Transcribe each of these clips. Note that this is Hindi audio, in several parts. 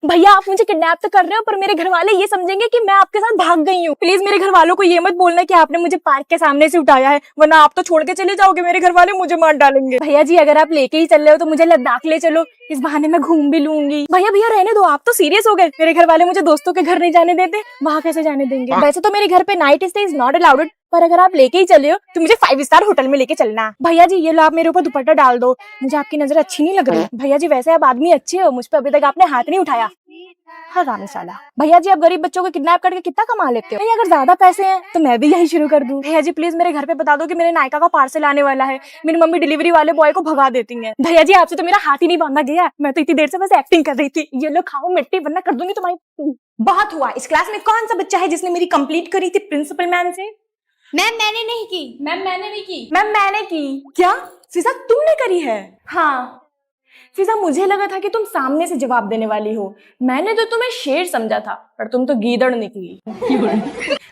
भैया आप मुझे किडनैप तो कर रहे हो, पर मेरे घर वाले ये समझेंगे कि मैं आपके साथ भाग गई हूँ। प्लीज मेरे घर वालों को ये मत बोलना कि आपने मुझे पार्क के सामने से उठाया है, वरना आप तो छोड़ के चले जाओगे, मेरे घर वाले मुझे मार डालेंगे। भैया जी अगर आप लेके ही चल रहे हो तो मुझे लद्दाख ले चलो, इस बहाने मैं घूम भी लूंगी। भैया भैया रहने दो, आप तो सीरियस हो गए। मेरे घर वाले मुझे दोस्तों के घर नहीं जाने देते, वहाँ कैसे जाने देंगे। वैसे तो मेरे घर पे night stay is not allowed, पर अगर आप लेके ही चले हो तो मुझे 5 स्टार होटल में लेके चलना। भैया जी ये लो आप मेरे ऊपर दुपट्टा डाल दो, मुझे आपकी नजर अच्छी नहीं लग रही। भैया जी वैसे आप आदमी अच्छे हो, मुझ पे अभी तक आपने हाथ नहीं उठाया। हरामी साला। भैया जी आप गरीब बच्चों को किडनैप करके कितना कमा लेते हो? नहीं अगर ज्यादा पैसे हैं तो मैं भी यही शुरू कर दूं। भैया जी प्लीज मेरे घर पे बता दो कि मेरे नायका का पार्सल आने वाला है, मेरी मम्मी डिलीवरी वाले बॉय को भगा देती है। भैया जी आपसे तो मेरा हाथ ही नहीं बांधा गया, मैं तो इतनी देर से बस एक्टिंग कर रही थी। ये लो खाओ मिट्टी, वरना कर दूंगी तुम्हारी। बहुत हुआ, इस क्लास में कौन सा बच्चा है जिसने मेरी कंप्लीट करी थी प्रिंसिपल मैम से? मैम मैंने नहीं की। मैम मैंने नहीं की। मैम मैंने की। क्या फिजा तुमने करी है? हाँ फिजा मुझे लगा था कि तुम सामने से जवाब देने वाली हो, मैंने तो तुम्हें शेर समझा था, पर तुम तो गीदड़ निकली।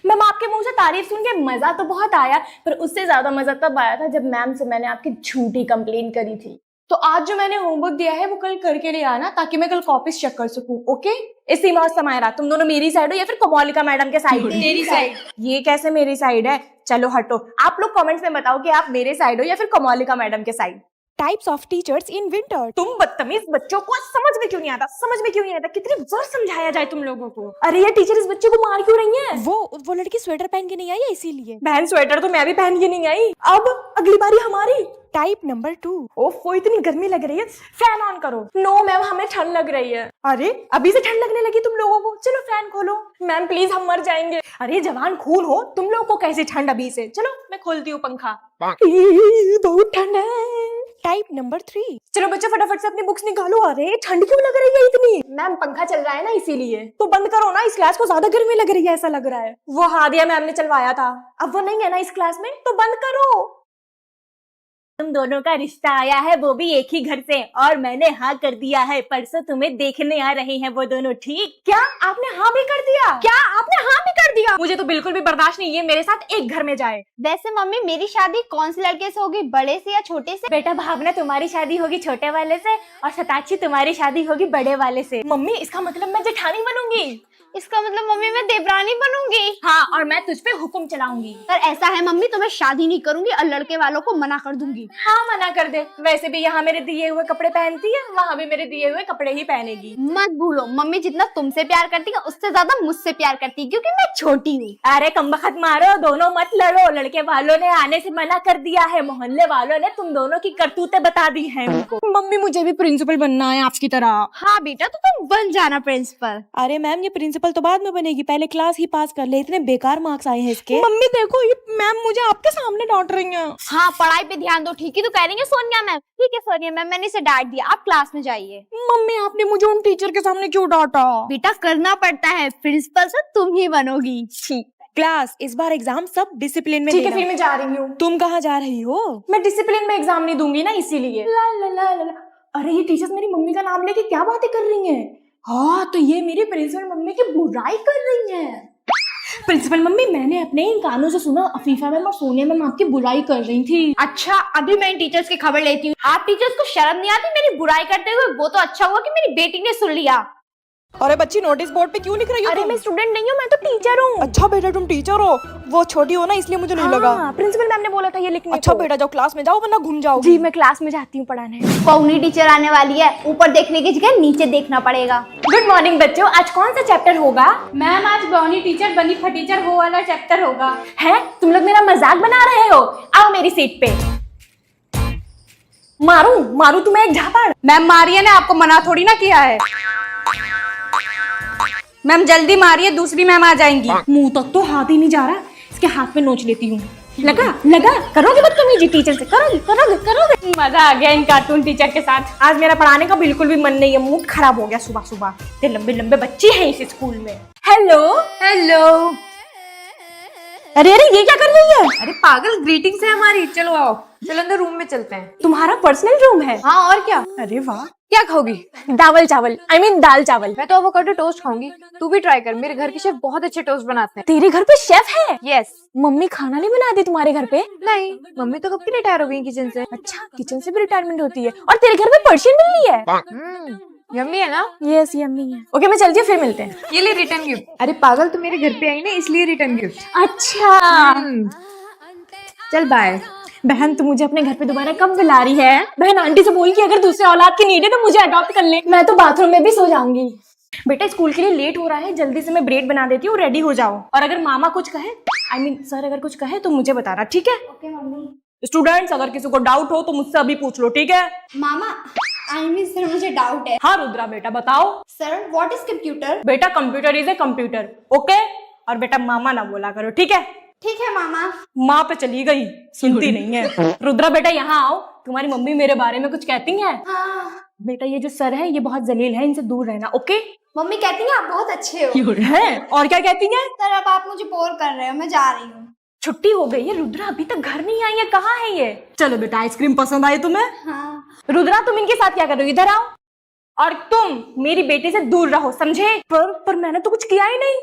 मैम आपके मुंह से तारीफ सुन के मजा तो बहुत आया, पर उससे ज्यादा मजा तब आया था जब मैम से मैंने आपकी झूठी कंप्लेन करी थी। तो आज जो मैंने होमवर्क दिया है वो कल करके ले आना, ताकि मैं कल कॉपीज चेक कर सकूं। ओके इस सीमा और समायरा तुम दोनों मेरी साइड हो या फिर कोमोलिका मैडम के साइड? तेरी साइड। ये कैसे मेरी साइड है? चलो हटो, आप लोग कमेंट्स में बताओ कि आप मेरे साइड हो या फिर कोमोलिका मैडम के side. Types of teachers in winter. तुम बदतमीज बच्चों को समझ में क्यों नहीं आता? समझ में क्यों नहीं आता? कितनी बार समझाया जाए तुम लोगों को? अरे ये टीचर इस बच्चे को मार क्यों रही है? वो लड़की स्वेटर पहन के नहीं आई है इसीलिए। बहन स्वेटर तो मैं भी पहन के नहीं आई, अब अगली बारी हमारी। Type number 2। ओफो इतनी गर्मी लग रही है, फैन ऑन करो। नो मैम हमें ठंड लग रही है। अरे अभी से ठंड लगने लगी तुम लोगों को? चलो फैन खोलो। मैम प्लीज हम मर जाएंगे। अरे जवान खून हो, तुम लोगों को कैसे ठंड अभी से? चलो मैं खोलती हूँ पंखा। बहुत ठंड है। Type number 3। चलो बच्चों फटाफट से अपनी बुक्स निकालो। अरे ठंड क्यों लग रही है इतनी? मैम पंखा चल रहा है ना इसीलिए। तो बंद करो ना, इस क्लास को ज्यादा गर्मी लग रही है ऐसा लग रहा है। वो हादिया मैम ने चलवाया था, अब वो नहीं है ना इस क्लास में, तो बंद करो। तुम दोनों का रिश्ता आया है, वो भी एक ही घर से, और मैंने हाँ कर दिया है। परसों तुम्हें देखने आ रहे हैं वो दोनों, ठीक? क्या आपने हाँ भी कर दिया? क्या आपने हाँ भी कर दिया? मुझे तो बिल्कुल भी बर्दाश्त नहीं, ये मेरे साथ एक घर में जाए। वैसे मम्मी मेरी शादी कौन से लड़के से होगी, बड़े से या छोटे से? बेटा भावना तुम्हारी शादी होगी छोटे वाले से, और सताक्षी तुम्हारी शादी होगी बड़े वाले से। मम्मी इसका मतलब मैं जेठानी बनूंगी? इसका मतलब मम्मी मैं देवरानी बनूंगी। हाँ और मैं तुझ पे हुक्म चलाऊंगी। पर ऐसा है मम्मी, तो मैं शादी नहीं करूंगी और लड़के वालों को मना कर दूंगी। हाँ मना कर दे, वैसे भी यहाँ मेरे दिए हुए कपड़े पहनती है, वहाँ भी मेरे दिए हुए कपड़े ही पहनेगी। मत भूलो मम्मी जितना तुमसे प्यार करती है उससे ज्यादा मुझसे प्यार करती है, क्योंकि मैं छोटी हूँ। अरे कमबख्त मारो, दोनों मत लड़ो। लड़के वालों ने आने से मना कर दिया है, मोहल्ले वालों ने तुम दोनों की करतूतें बता दी है उनको। मम्मी मुझे भी प्रिंसिपल बनना है आपकी तरह। हाँ बेटा तो तुम बन जाना प्रिंसिपल। अरे मैम ये प्रिंसिपल तो बाद में बनेगी, पहले क्लास ही पास कर ले, इतने बेकार मार्क्स आए हैं इसके। मम्मी देखो ये मैम मुझे आपके सामने डांट रही हैं। हाँ पढ़ाई पे ध्यान दो, ठीक है? तो कह रही है सोनिया मैम। ठीक है सोनिया मैम, मैंने इसे डांट दिया, आप क्लास में जाइए। मम्मी आपने मुझे उन टीचर के सामने क्यों डांटा? बेटा करना पड़ता है, प्रिंसिपल से तुम ही बनोगी। ठीक क्लास इस बार एग्जाम सब डिसिप्लिन में। ठीक है फिर मैं जा रही हूँ। तुम कहाँ जा रही हो? मैं डिसिप्लिन में एग्जाम नहीं दूंगी ना इसीलिए। ला ला ला ला। अरे ये टीचर्स मेरी मम्मी का नाम लेके क्या बातें कर रही हैं? हाँ तो ये मेरी प्रिंसिपल मम्मी की बुराई कर रही हैं। प्रिंसिपल मम्मी मैंने अपने इन कानों से सुना अफीफा मैम और सोनिया मैम आपकी बुराई कर रही थी। अच्छा अभी मैं इन टीचर्स की खबर लेती हूँ। आप टीचर्स को शर्म नहीं आती मेरी बुराई करते हुए? वो तो अच्छा हुआ कि मेरी बेटी ने सुन लिया। अरे बच्ची नोटिस बोर्ड पे क्यों लिख रही हो? अरे मैं स्टूडेंट नहीं हूँ, मैं तो टीचर हूँ। अच्छा बेटा तुम टीचर हो, वो छोटी हो ना इसलिए मुझे नहीं लगा। प्रिंसिपल मैम ने बोला था ये लिखने। अच्छा बेटा जाओ क्लास में जाओ वरना घूम जाओ। जी मैं क्लास में जाती हूँ पढ़ाने। पौनी टीचर आने वाली है, ऊपर देखने की जगह नीचे देखना पड़ेगा। गुड मॉर्निंग बच्चों, आज कौन सा चैप्टर होगा? मैम आज बौनी टीचर बनी फटीचर हो वाला चैप्टर होगा। है तुम लोग मेरा मजाक बना रहे हो? आओ मेरी सीट पे। मारू मारू तुम्हें एक झापड़। मैम मारिए ने आपको मना थोड़ी ना किया है। मैम जल्दी मारिए, दूसरी मैम आ जाएंगी। मुंह तक तो हाथ ही नहीं जा रहा, इसके हाथ में नोच लेती हूँ। लगा लगा करोगे बदतमीजी टीचर से? करोगे करोगे करोगे। मजा आ गया इन कार्टून टीचर के साथ। आज मेरा पढ़ाने का बिल्कुल भी मन नहीं है, मूड खराब हो गया सुबह सुबह। इतने लंबे लंबे बच्चे हैं इस स्कूल में। Hello hello. अरे अरे ये क्या कर रही है? अरे पागल, ग्रीटिंग्स है हमारी। चलो आओ, चलो अंदर रूम में चलते हैं। तुम्हारा पर्सनल रूम है? हाँ और क्या। अरे वाह। क्या खाओगी? दावल चावल, I mean दाल चावल। मैं तो एवोकाडो टोस्ट खाऊंगी, तू भी ट्राई कर। मेरे घर के शेफ बहुत अच्छे टोस्ट बनाते हैं। तेरे घर पे शेफ है? यस। मम्मी खाना नहीं बनाती तुम्हारे घर पे? नहीं, मम्मी तो कब की रिटायर हो गई किचन से। अच्छा किचन से भी रिटायरमेंट होती है, और तेरे घर में पर्शियन बिल्ली है? यम्मी है ना? यस यम्मी है। ओके मैं चलती हूँ, फिर मिलते हैं। ये ले रिटर्न गिफ्ट। अरे पागल, तू मेरे घर पे आई ना इसलिए रिटर्न गिफ्ट। अच्छा चल बाय। बहन, तू मुझे अपने घर पे दोबारा कब बुला रही है? बहन आंटी से बोल कि अगर दूसरे औलाद की नीड है तो मुझे अडॉप्ट कर ले, मैं तो बाथरूम में भी सो जाऊंगी। बेटा स्कूल के लिए लेट हो रहा है, जल्दी से मैं ब्रेड बना देती हूँ, रेडी हो जाओ। और अगर मामा कुछ कहे, आई मीन सर अगर कुछ कहे तो मुझे बताना, ठीक है? Okay mummy. स्टूडेंट्स अगर किसी को डाउट हो तो मुझसे अभी पूछ लो, ठीक है? मामा आई मीन सर मुझे डाउट है। हाँ रुद्रा बेटा बताओ। Sir what is computer? बेटा computer is a computer, okay? और बेटा मामा ना बोला करो, ठीक है? ठीक है मामा। माँ पे चली गई, सुनती नहीं है। रुद्रा बेटा यहाँ आओ, तुम्हारी मम्मी मेरे बारे में कुछ कहती है? हाँ। बेटा ये जो सर है ये बहुत जलील है, इनसे दूर रहना, ओके? मम्मी कहती है आप बहुत अच्छे हो। है और क्या कहती है? सर अब आप मुझे बोर कर रहे हो, मैं जा रही हूँ। छुट्टी हो गई है, रुद्रा अभी तक घर नहीं आई है, कहाँ है ये? चलो बेटा आइसक्रीम पसंद आई तुम्हें? हाँ। रुद्रा तुम इनके साथ क्या कर रहे हो, इधर आओ। और तुम मेरी बेटी से दूर रहो, समझे? पर मैंने तो कुछ किया ही नहीं।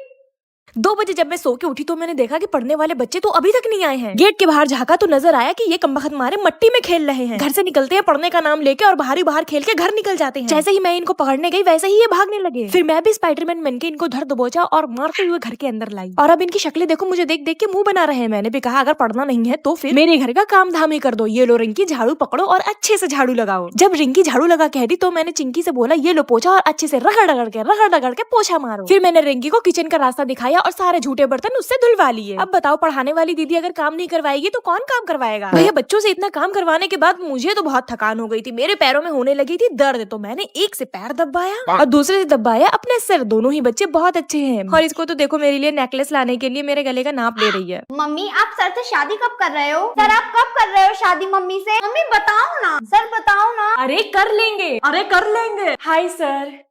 2 बजे जब मैं सो के उठी तो मैंने देखा कि पढ़ने वाले बच्चे तो अभी तक नहीं आए हैं। गेट के बाहर झांका तो नजर आया कि ये कमबख्त मारे मट्टी में खेल रहे हैं। घर से निकलते हैं पढ़ने का नाम लेके और बाहर खेल के घर निकल जाते हैं। जैसे ही मैं इनको पकड़ने गई वैसे ही ये भागने लगे। फिर मैं भी स्पाइडरमैन बन के इनको धर दबोचा और मारते हुए घर के अंदर लाई। और अब इनकी शक्लें देखो, मुझे देख देख के मुंह बना रहे हैं। मैंने भी कहा अगर पढ़ना नहीं है तो फिर मेरे घर का काम धाम ही कर दो। ये लो रिंकी झाड़ू पकड़ो और अच्छे से झाड़ू लगाओ। जब रिंकी झाड़ू लगा कह दी तो मैंने चिंकी से बोला ये लो पोछा और अच्छे से रगड़ के पोछा मारो। फिर मैंने रिंकी को किचन का रास्ता दिखाया और सारे झूठे बर्तन उससे धुलवा लिए। अब बताओ पढ़ाने वाली दीदी अगर काम नहीं करवाएगी तो कौन काम करवाएगा? भैया बच्चों से इतना काम करवाने के बाद मुझे तो बहुत थकान हो गई थी, मेरे पैरों में होने लगी थी दर्द। तो मैंने एक से पैर दबाया और दूसरे से दबाया अपने सिर। दोनों ही बच्चे बहुत अच्छे हैं। और इसको तो देखो मेरे लिए नेकलेस लाने के लिए मेरे गले का नाप ले रही है। मम्मी आप सर से शादी कब कर रहे हो? सर आप कब कर रहे हो शादी मम्मी से? मम्मी बताओ ना सर, बताओ ना। अरे कर लेंगे, अरे कर लेंगे। Hi sir.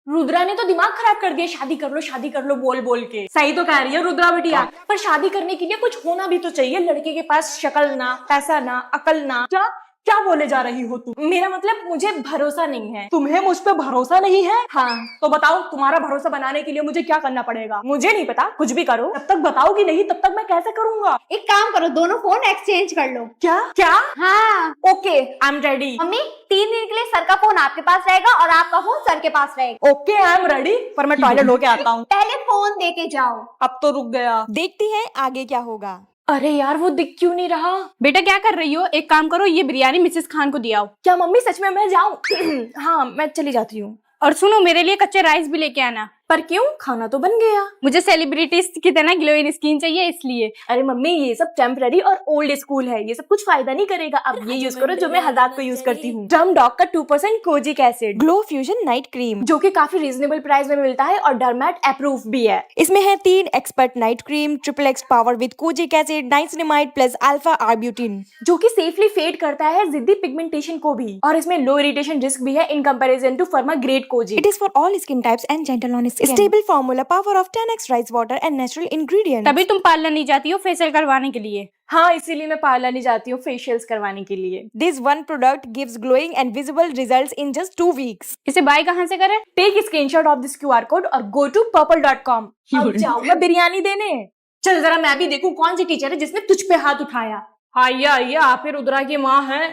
रुद्रा ने तो दिमाग खराब कर दिया, शादी कर लो बोल बोल के। सही तो कह रही है रुद्रा बिटिया, पर शादी करने के लिए कुछ होना भी तो चाहिए। लड़के के पास शक्ल ना, पैसा ना, अकल ना। क्या क्या बोले जा रही हो तुम? मेरा मतलब मुझे भरोसा नहीं है। तुम्हें मुझ पे भरोसा नहीं है? हाँ तो बताओ तुम्हारा भरोसा बनाने के लिए मुझे क्या करना पड़ेगा? मुझे नहीं पता, कुछ भी करो। जब तक बताओगी नहीं तब तक मैं कैसे करूंगा? एक काम करो, दोनों फोन एक्सचेंज कर लो। क्या क्या? हाँ। Okay I am ready. Mummy 3 दिन के लिए सर का फोन आपके पास रहेगा और आपका फोन सर के पास रहेगा। ओके आई एम रेडी, पर मैं टॉयलेट होके आता हूँ। पहले फोन दे के जाओ। अब तो रुक गया, देखती है आगे क्या होगा। अरे यार वो दिख क्यों नहीं रहा? बेटा क्या कर रही हो? एक काम करो, ये बिरयानी मिसेस खान को दिया। क्या मम्मी सच में मैं जाऊं? हाँ मैं चली जाती हूँ। और सुनो मेरे लिए कच्चे राइस भी लेके आना। पर क्यों? खाना तो बन गया। मुझे सेलिब्रिटीज की तरह ग्लोइंग स्किन चाहिए इसलिए। अरे मम्मी ये सब टेम्पररी और ओल्ड स्कूल है, ये सब कुछ फायदा नहीं करेगा। अब ये यूज करो जो मैं हजार को यूज करती हूँ। डर्म डॉग का 2% kojic acid glow fusion night cream, जो कि काफी रीजनेबल प्राइस में मिलता है और डरमैट अप्रूव भी है। इसमें है 3 expert night cream, XXX power with kojic acid, niacinamide plus alpha arbutin, जो कि सेफली फेड करता है जिद्दी पिगमेंटेशन को भी। और इसमें लो इरिटेशन रिस्क भी है in comparison to pharma grade kojic. It is for all skin types and gentle on skin. Stable formula, power of 10x rice water and natural ingredients. तभी तुम पार्लर नहीं जाती हो फेशियल करवाने के लिए। हाँ इसीलिए मैं पार्लर नहीं जाती हूँ फेशियल्स करवाने के लिए। This one product gives glowing and visible results in just 2 weeks. इसे बाय कहाँ से करें? Take a screenshot of this QR code और go to purple.com। अब जाओ मैं बिरयानी देने। चल जरा मैं भी देखूं कौन सी टीचर है जिसने तुझ पे हाथ उठाया। आइया आप ही रुद्रा की माँ है।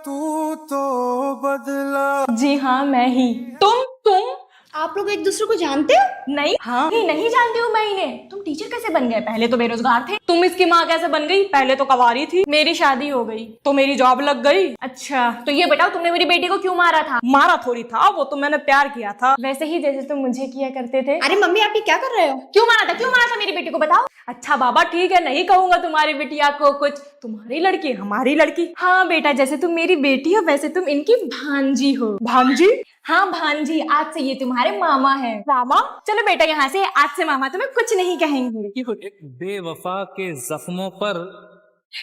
तू तो बदला। जी हाँ मैं ही। तुम आप लोग एक दूसरे को जानते हो? नहीं हाँ नहीं जानती हूँ मैं इन्हें। तुम टीचर कैसे बन गए? पहले तो बेरोजगार थे। तुम इसकी माँ कैसे बन गई? पहले तो कवारी थी। मेरी शादी हो गई तो मेरी जॉब लग गई। अच्छा तो ये बताओ तुमने मेरी बेटी को क्यों मारा था? मारा थोड़ी था, वो तो मैंने प्यार किया था, वैसे ही जैसे तुम मुझे किया करते थे। अरे मम्मी आप ये क्या कर रहे हो? क्यों मारा था मेरी बेटी को बताओ। अच्छा बाबा ठीक है, नहीं कहूंगा तुम्हारी बिटिया को कुछ। तुम्हारी लड़की हमारी लड़की। हाँ बेटा जैसे तुम मेरी बेटी हो वैसे तुम इनकी भांजी हो। भांजी? हाँ भांजी, आज से ये तुम्हारे मामा है। मामा? चलो बेटा यहाँ से आज से मामा तुम्हें कुछ नहीं कहेंगे। एक बेवफा के जख्मों पर।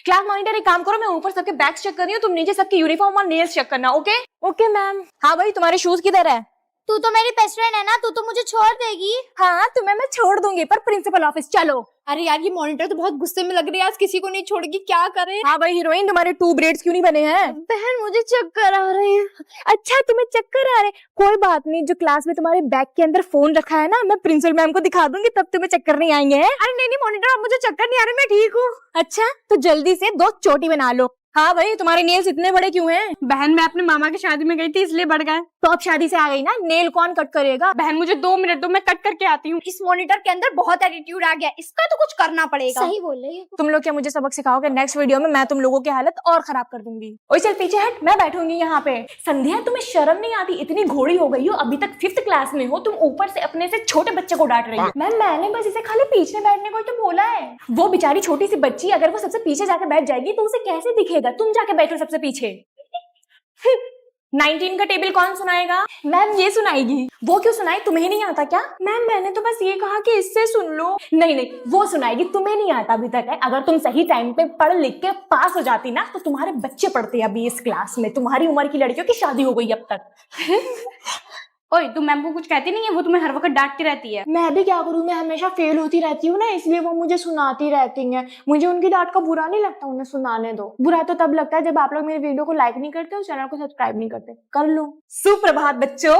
क्लास मॉनिटर एक काम करो, मैं ऊपर सबके बैग्स चेक कर रही हूँ, तुम नीचे सबके यूनिफॉर्म और नेल्स चेक करना। Okay okay ma'am. हाँ भाई तुम्हारे शूज किधर है? तू तो मेरी बेस्ट फ्रेंड है ना, तू तो मुझे छोड़ देगी। हाँ तुम्हें मैं छोड़ दूंगी पर प्रिंसिपल ऑफिस चलो। अरे यार ये मॉनिटर तो बहुत गुस्से में लग रही है, आज किसी को नहीं छोड़ेगी, क्या करे? हाँ भाई हीरोइन तुम्हारे 2 ब्रेड्स क्यों नहीं बने हैं? बहन मुझे चक्कर आ रहे हैं। अच्छा तुम्हें चक्कर आ रहे? कोई बात नहीं, जो क्लास में तुम्हारे बैग के अंदर फोन रखा है ना, मैं प्रिंसिपल मैम को दिखा दूंगी तब तुम्हें चक्कर नहीं आएंगे। अरे नहीं मॉनिटर अब मुझे चक्कर नहीं आ रहे, मैं ठीक हूँ। अच्छा तो जल्दी से 2 चोटी बना लो। हाँ भाई, तुम्हारे नेल्स इतने बड़े क्यों हैं? बहन मैं अपने मामा की शादी में गई थी इसलिए बढ़ गए। तो अब शादी से आ गई ना, नेल कौन कट करेगा? बहन मुझे 2 मिनट दो, मैं कट करके आती हूँ। इस मॉनिटर के अंदर बहुत एटीट्यूड आ गया, इसका तो कुछ करना पड़ेगा। सही बोल रही है। तुम लोग क्या मुझे सबक सिखाओगे? नेक्स्ट वीडियो में मैं तुम लोगों की हालत और खराब कर दूंगी। ओए चल पीछे हट, मैं बैठूंगी यहाँ पे। संध्या, तुम्हें शर्म नहीं आती? इतनी घोड़ी हो गई हो, अभी तक 5th क्लास में हो, तुम ऊपर से अपने से छोटे बच्चे को डांट रही हो। मैम मैंने बस इसे खाली पीछे बैठने को ही तो बोला है। वो बेचारी छोटी सी बच्ची, अगर वो सबसे पीछे जाके बैठ जाएगी तो उसे कैसे दिखेगा? तुम जाके बैठो सबसे पीछे। 19 का टेबल कौन सुनाएगा? मैम ये सुनाएगी। वो क्यों सुनाए? तुम्हें नहीं आता क्या? मैम मैंने तो बस ये कहा कि इससे सुन लो। नहीं नहीं, वो सुनाएगी, तुम्हें नहीं आता अभी तक है। अगर तुम सही टाइम पे पढ़ लिख के पास हो जाती ना, तो तुम्हारे बच्चे पढ़ते अभी इस क्लास में। तुम्हारी उम्र की लड़कियों की शादी हो गई अब तक। ओए तुम मैम को कुछ कहती नहीं है? वो तुम्हें हर वक्त डांटती रहती है। मैं भी क्या करूँ, मैं हमेशा फेल होती रहती हूँ ना, इसलिए वो मुझे सुनाती रहती हैं। मुझे उनकी डांट का बुरा नहीं लगता, उन्हें सुनाने दो। बुरा तो तब लगता है जब आप लोग मेरे वीडियो को लाइक नहीं करते और चैनल को सब्सक्राइब नहीं करते। कर लो। सुप्रभात बच्चों,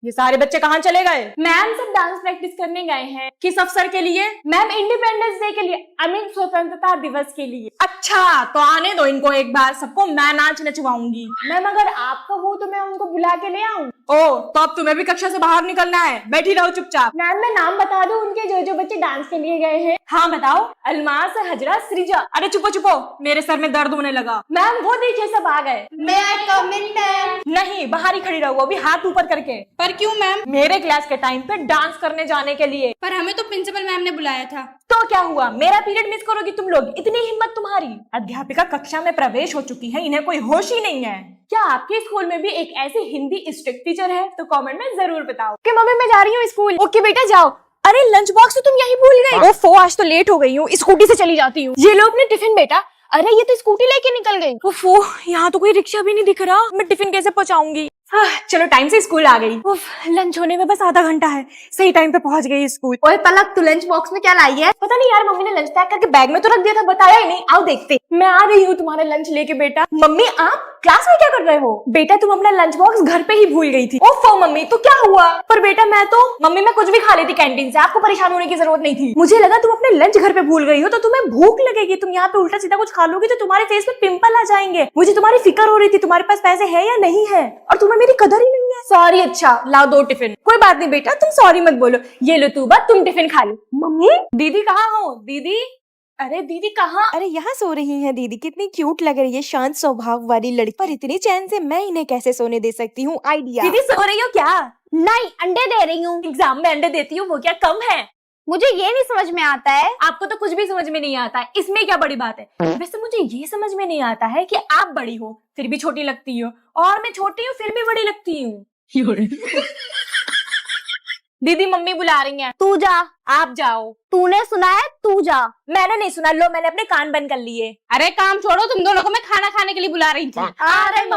ये सारे बच्चे कहाँ चले गए? मैम सब डांस प्रैक्टिस करने गए हैं। किस अवसर के लिए? मैम इंडिपेंडेंस डे के लिए, आई मीन स्वतंत्रता दिवस के लिए। अच्छा तो आने दो इनको एक बार, सबको मैं नाच नचवाऊंगी। मैम अगर आप कहो तो मैं उनको बुला के ले आऊं? ओ तो अब तुम्हें भी कक्षा से बाहर निकलना है, बैठी रहो चुपचाप। मैम मैं नाम बता दूं उनके, जो जो बच्चे डांस के लिए गए हैं? हाँ बताओ। अलमास, हजरा, सृजा। अरे चुपो चुपो, मेरे सर में दर्द होने लगा। मैम वो देखिए सब आ गए। मैं आई कम इन मैम? नहीं, बाहर ही खड़ी रहो अभी, हाथ ऊपर करके। पर क्यों मैम? मेरे क्लास के टाइम पे डांस करने जाने के लिए। पर हमें तो प्रिंसिपल मैम ने बुलाया था। तो क्या हुआ, मेरा पीरियड मिस करोगी तुम लोग? इतनी हिम्मत तुम्हारी? अध्यापिका कक्षा में प्रवेश हो चुकी है, इन्हें कोई होश ही नहीं है। क्या आपके स्कूल में भी एक ऐसी हिंदी स्ट्रिक्ट टीचर है? तो कमेंट में जरूर बताओ। कि मम्मी मैं जा रही हूँ स्कूल। ओके बेटा जाओ। अरे लंच बॉक्स तो तुम यही भूल गई। ओफो आज तो लेट हो गई हूँ, स्कूटी से चली जाती हूँ। ये लो अपने टिफिन बेटा। अरे ये तो स्कूटी लेके निकल गई। ओफो यहाँ तो कोई रिक्शा भी नहीं दिख रहा, मैं टिफिन कैसे पहुंचाऊंगी? चलो टाइम से स्कूल आ गई। लंच होने में बस आधा घंटा है, सही टाइम पे पहुंच गई स्कूल। ओए पलक, तू लंच बॉक्स में क्या लाई है? पता नहीं यार, मम्मी ने लंच पैक करके बैग में तो रख दिया था, बताया ही नहीं। आओ देखते। मैं आ रही हूँ तुम्हारा लंच लेके बेटा। मम्मी आप क्लास में क्या कर रहे हो? बेटा तुम अपना लंच बॉक्स घर पे ही भूल गई थी। ओफो मम्मी तो क्या हुआ? पर बेटा मम्मी मैं कुछ भी खा लेती कैंटीन से, आपको परेशान होने की जरूरत नहीं थी। मुझे लगा तुम अपने लंच घर पे भूल गई हो तो तुम्हें भूख लगेगी, तुम यहाँ पे उल्टा सीधा कुछ खा लोगी तो तुम्हारे फेस पे पिंपल आ जाएंगे। मुझे तुम्हारी फिक्र हो रही थी, तुम्हारे पास पैसे है या नहीं है, और तुम्हें मेरी कदर ही नहीं है। सॉरी। अच्छा लाओ 2 टिफिन। कोई बात नहीं बेटा, तुम सॉरी मत बोलो। ये लो तू बात, तुम टिफिन खा लो। मम्मी दीदी कहाँ हो? दीदी, अरे दीदी कहाँ? अरे यहाँ सो रही हैं दीदी, कितनी क्यूट लग रही है, शांत स्वभाव वाली लड़की। पर इतने चैन से मैं इन्हें कैसे सोने दे सकती हूँ? आइडिया। दीदी सो रही हो क्या? नहीं, अंडे दे रही हूँ। एग्जाम में अंडे देती हूँ, वो क्या कम है? मुझे ये नहीं समझ में आता है। आपको तो कुछ भी समझ में नहीं आता है, इसमें क्या बड़ी बात है? वैसे मुझे ये समझ में नहीं आता है कि आप बड़ी हो फिर भी छोटी लगती हो, और मैं छोटी हूँ फिर भी बड़ी लगती हूँ। दीदी मम्मी बुला रही हैं। तू जा। आप जाओ। तूने सुना है? तू जा। मैंने नहीं सुना, लो मैंने अपने कान बंद कर लिए। अरे काम छोड़ो, तुम दोनों को मैं खाना खाने के लिए बुला रही थी। अरे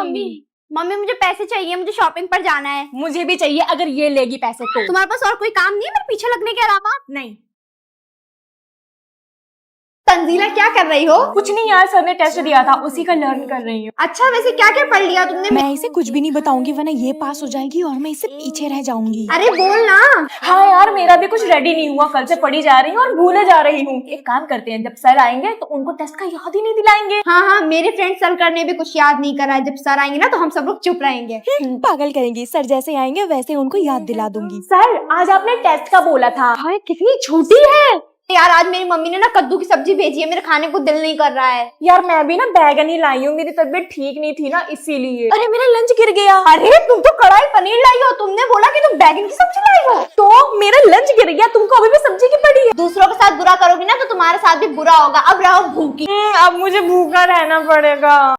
मम्मी मुझे पैसे चाहिए, मुझे शॉपिंग पर जाना है। मुझे भी चाहिए, अगर ये लेगी पैसे तो। तुम्हारे पास और कोई काम नहीं है मेरे पीछे लगने के अलावा? नहीं। तंजीला क्या कर रही हो? कुछ नहीं यार, सर ने टेस्ट दिया था, उसी का लर्न कर रही हूँ। अच्छा वैसे क्या क्या पढ़ लिया तुमने? मैं इसे कुछ भी नहीं बताऊंगी वरना ये पास हो जाएगी और मैं इससे पीछे रह जाऊंगी। अरे बोल ना। हाँ यार मेरा भी कुछ रेडी नहीं हुआ, कल से पढ़ी जा रही हूँ और भूले जा रही हूँ। एक काम करते हैं, जब सर आएंगे तो उनको टेस्ट का याद ही नहीं दिलाएंगे। हाँ मेरे फ्रेंड सर्कल ने भी कुछ याद नहीं करा है। जब सर आएंगे ना तो हम सब लोग चुप रहेंगे। पागल करेंगी, सर जैसे आएंगे वैसे उनको याद दिला दूंगी। सर आज आपने टेस्ट का बोला था। हाय कितनी छोटी है यार, आज मेरी मम्मी ने ना कद्दू की सब्जी भेजी है, मेरे खाने को दिल नहीं कर रहा है। यार मैं भी ना बैगन ही लाई हूँ, मेरी तबीयत ठीक नहीं थी ना इसीलिए। अरे मेरा लंच गिर गया। अरे तुम तो कढ़ाई पनीर लाई हो, तुमने बोला कि तुम बैगन की सब्जी लाई हो। तो मेरा लंच गिर गया, तुमको अभी भी सब्जी की पड़ी है। दूसरों के साथ बुरा करोगी ना तो तुम्हारे साथ भी बुरा होगा। अब रहो भूखी। अब मुझे भूखा रहना पड़ेगा।